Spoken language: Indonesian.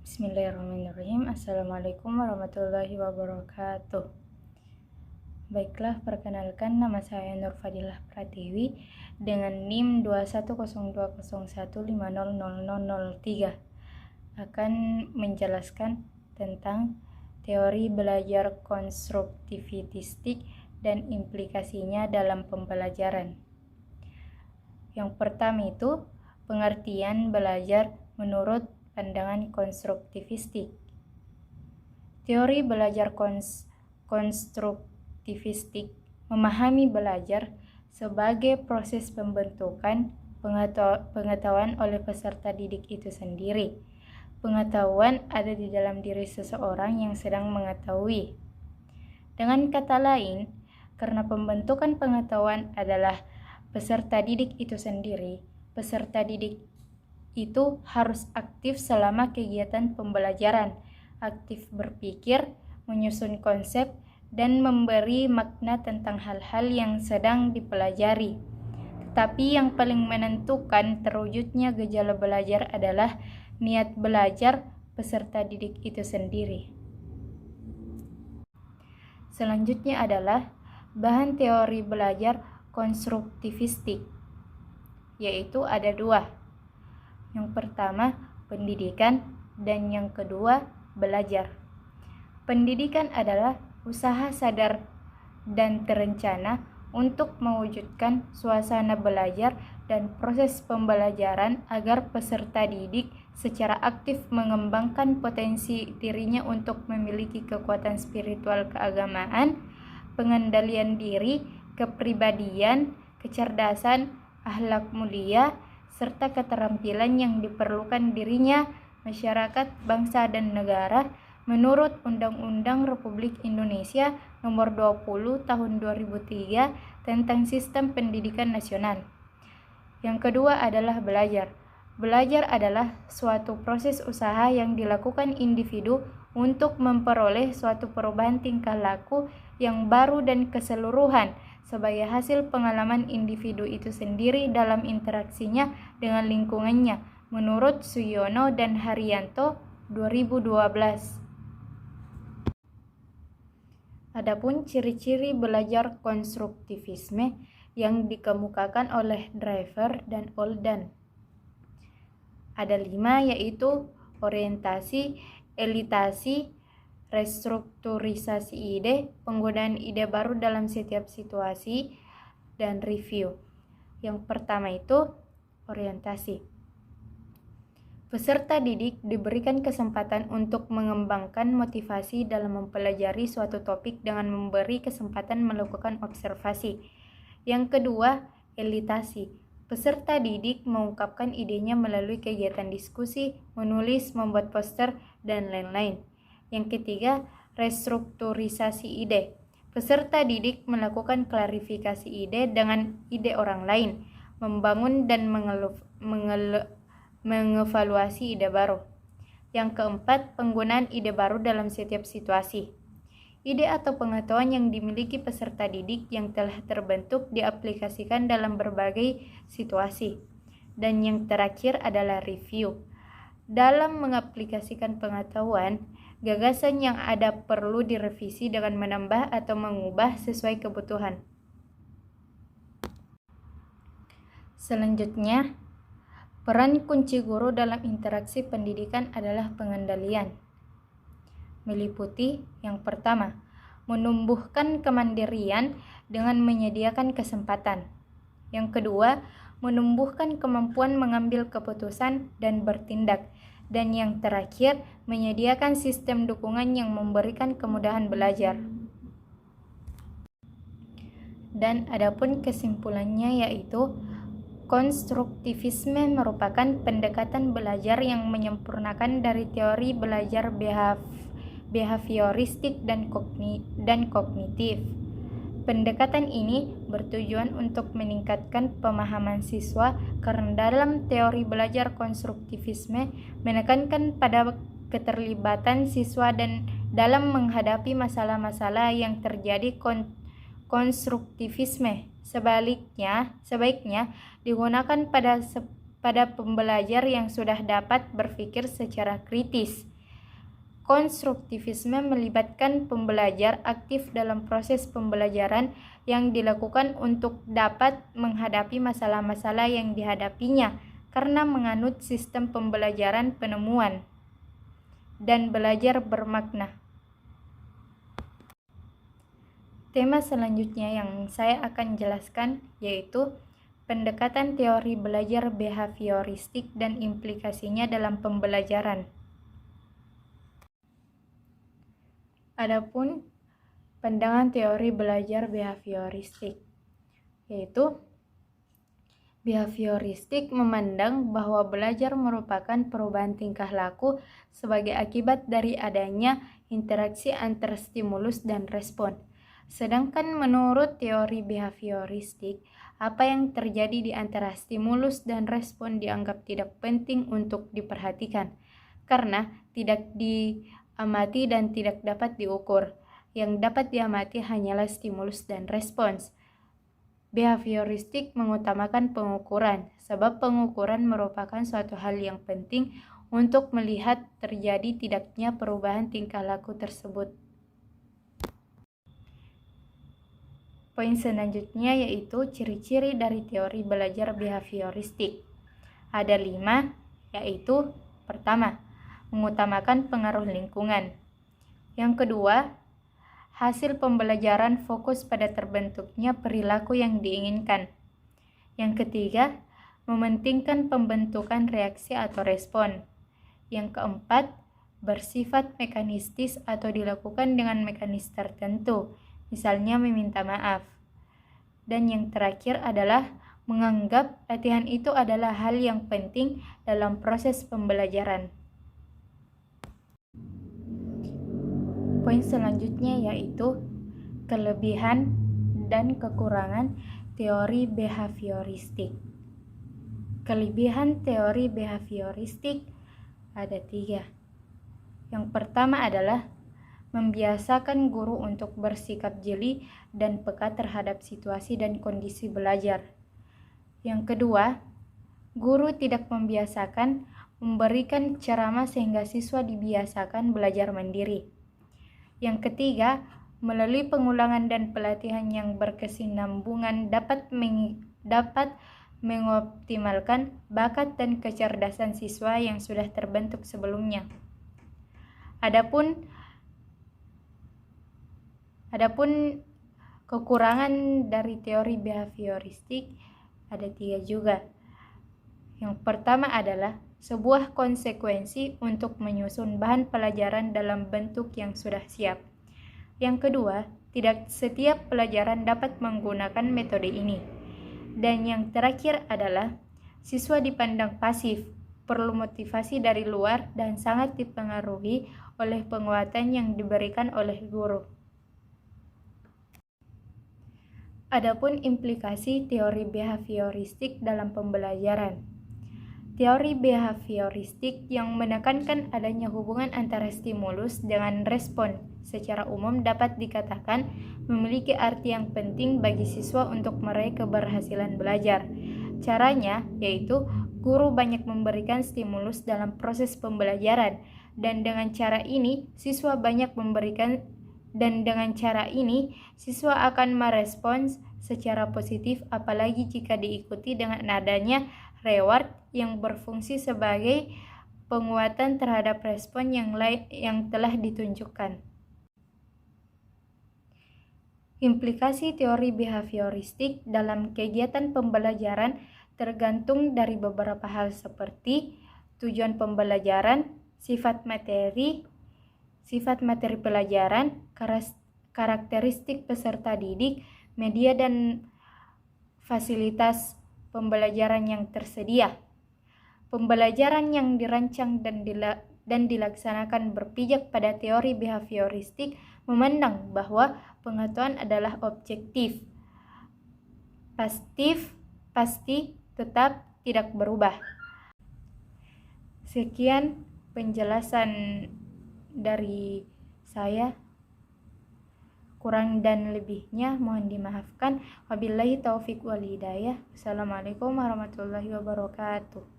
Bismillahirrahmanirrahim. Assalamualaikum warahmatullahi wabarakatuh. Baiklah, perkenalkan nama saya Nur Fadilah Pratiwi dengan NIM 210201500003 akan menjelaskan tentang teori belajar konstruktivistik dan implikasinya dalam pembelajaran. Yang pertama itu pengertian belajar menurut pandangan konstruktivistik. Teori belajar konstruktivistik memahami belajar sebagai proses pembentukan pengetahuan oleh peserta didik itu sendiri. Pengetahuan ada di dalam diri seseorang yang sedang mengetahui. Dengan kata lain, karena pembentukan pengetahuan adalah peserta didik itu sendiri, peserta didik itu harus aktif selama kegiatan pembelajaran, aktif berpikir, menyusun konsep, dan memberi makna tentang hal-hal yang sedang dipelajari. Tetapi yang paling menentukan terwujudnya gejala belajar adalah niat belajar peserta didik itu sendiri. Selanjutnya adalah bahan teori belajar konstruktivistik, yaitu ada dua. Yang pertama, pendidikan, dan yang kedua, belajar. Pendidikan adalah usaha sadar dan terencana untuk mewujudkan suasana belajar dan proses pembelajaran agar peserta didik secara aktif mengembangkan potensi dirinya untuk memiliki kekuatan spiritual keagamaan, pengendalian diri, kepribadian, kecerdasan, akhlak mulia, serta keterampilan yang diperlukan dirinya, masyarakat, bangsa, dan negara menurut Undang-Undang Republik Indonesia Nomor 20 Tahun 2003 tentang Sistem Pendidikan Nasional. Yang kedua adalah belajar. Belajar adalah suatu proses usaha yang dilakukan individu untuk memperoleh suatu perubahan tingkah laku yang baru dan keseluruhan sebagai hasil pengalaman individu itu sendiri dalam interaksinya dengan lingkungannya, menurut Suyono dan Haryanto 2012. Adapun ciri-ciri belajar konstruktivisme yang dikemukakan oleh Driver dan Oldan. Ada 5, yaitu orientasi, elitasi, restrukturisasi ide, penggunaan ide baru dalam setiap situasi, dan review. Yang pertama itu orientasi. Peserta didik diberikan kesempatan untuk mengembangkan motivasi dalam mempelajari suatu topik dengan memberi kesempatan melakukan observasi. Yang kedua, elitasi. Peserta didik mengungkapkan idenya melalui kegiatan diskusi, menulis, membuat poster, dan lain-lain. Yang ketiga, restrukturisasi ide. Peserta didik melakukan klarifikasi ide dengan ide orang lain, membangun dan mengevaluasi ide baru. Yang keempat, penggunaan ide baru dalam setiap situasi. Ide atau pengetahuan yang dimiliki peserta didik yang telah terbentuk diaplikasikan dalam berbagai situasi. Dan yang terakhir adalah review. Dalam mengaplikasikan pengetahuan, gagasan yang ada perlu direvisi dengan menambah atau mengubah sesuai kebutuhan. Selanjutnya, peran kunci guru dalam interaksi pendidikan adalah pengendalian. Meliputi yang pertama, menumbuhkan kemandirian dengan menyediakan kesempatan. Yang kedua, menumbuhkan kemampuan mengambil keputusan dan bertindak. Dan yang terakhir, menyediakan sistem dukungan yang memberikan kemudahan belajar. Dan adapun kesimpulannya yaitu konstruktivisme merupakan pendekatan belajar yang menyempurnakan dari teori belajar behavioristik dan kognitif. Pendekatan ini bertujuan untuk meningkatkan pemahaman siswa karena dalam teori belajar konstruktivisme menekankan pada keterlibatan siswa dan dalam menghadapi masalah-masalah yang terjadi konstruktivisme. Sebaiknya digunakan pada pembelajar yang sudah dapat berpikir secara kritis, Konstruktivisme melibatkan pembelajar aktif dalam proses pembelajaran yang dilakukan untuk dapat menghadapi masalah-masalah yang dihadapinya karena menganut sistem pembelajaran penemuan dan belajar bermakna. Tema selanjutnya yang saya akan jelaskan yaitu pendekatan teori belajar behavioristik dan implikasinya dalam pembelajaran. Adapun pandangan teori belajar behavioristik, yaitu behavioristik memandang bahwa belajar merupakan perubahan tingkah laku sebagai akibat dari adanya interaksi antar stimulus dan respon. Sedangkan menurut teori behavioristik, apa yang terjadi di antara stimulus dan respon dianggap tidak penting untuk diperhatikan, karena tidak diamati dan tidak dapat diukur. Yang dapat diamati hanyalah stimulus dan respons. Behavioristik mengutamakan pengukuran, sebab pengukuran merupakan suatu hal yang penting untuk melihat terjadi tidaknya perubahan tingkah laku tersebut. Poin selanjutnya yaitu ciri-ciri dari teori belajar behavioristik. Ada 5, yaitu pertama, mengutamakan pengaruh lingkungan. Yang kedua, hasil pembelajaran fokus pada terbentuknya perilaku yang diinginkan. Yang ketiga, mementingkan pembentukan reaksi atau respon. Yang keempat, bersifat mekanistis atau dilakukan dengan mekanisme tertentu, misalnya meminta maaf. Dan yang terakhir adalah menganggap latihan itu adalah hal yang penting dalam proses pembelajaran. Poin selanjutnya yaitu kelebihan dan kekurangan teori behavioristik. Kelebihan teori behavioristik ada 3. Yang pertama adalah membiasakan guru untuk bersikap jeli dan peka terhadap situasi dan kondisi belajar. Yang kedua, guru tidak membiasakan memberikan ceramah sehingga siswa dibiasakan belajar mandiri. Yang ketiga, melalui pengulangan dan pelatihan yang berkesinambungan dapat mengoptimalkan bakat dan kecerdasan siswa yang sudah terbentuk sebelumnya. Adapun kekurangan dari teori behavioristik ada 3 juga. Yang pertama adalah sebuah konsekuensi untuk menyusun bahan pelajaran dalam bentuk yang sudah siap. Yang kedua, tidak setiap pelajaran dapat menggunakan metode ini. Dan yang terakhir adalah siswa dipandang pasif, perlu motivasi dari luar dan sangat dipengaruhi oleh penguatan yang diberikan oleh guru. Adapun implikasi teori behavioristik dalam pembelajaran. Teori behavioristik yang menekankan adanya hubungan antara stimulus dengan respon secara umum dapat dikatakan memiliki arti yang penting bagi siswa untuk meraih keberhasilan belajar. Caranya yaitu guru banyak memberikan stimulus dalam proses pembelajaran dan dengan cara ini siswa akan merespons secara positif, apalagi jika diikuti dengan adanya reward yang berfungsi sebagai penguatan terhadap respon yang telah ditunjukkan. Implikasi teori behavioristik dalam kegiatan pembelajaran tergantung dari beberapa hal seperti tujuan pembelajaran, sifat materi pelajaran, karakteristik peserta didik, media dan fasilitas pembelajaran yang tersedia. Pembelajaran yang dirancang dan dilaksanakan berpijak pada teori behavioristik memandang bahwa pengetahuan adalah objektif, pasti, tetap tidak berubah. Sekian penjelasan dari saya. Kurang dan lebihnya mohon dimaafkan. Wabillahi taufik wal hidayah. Assalamualaikum warahmatullahi wabarakatuh.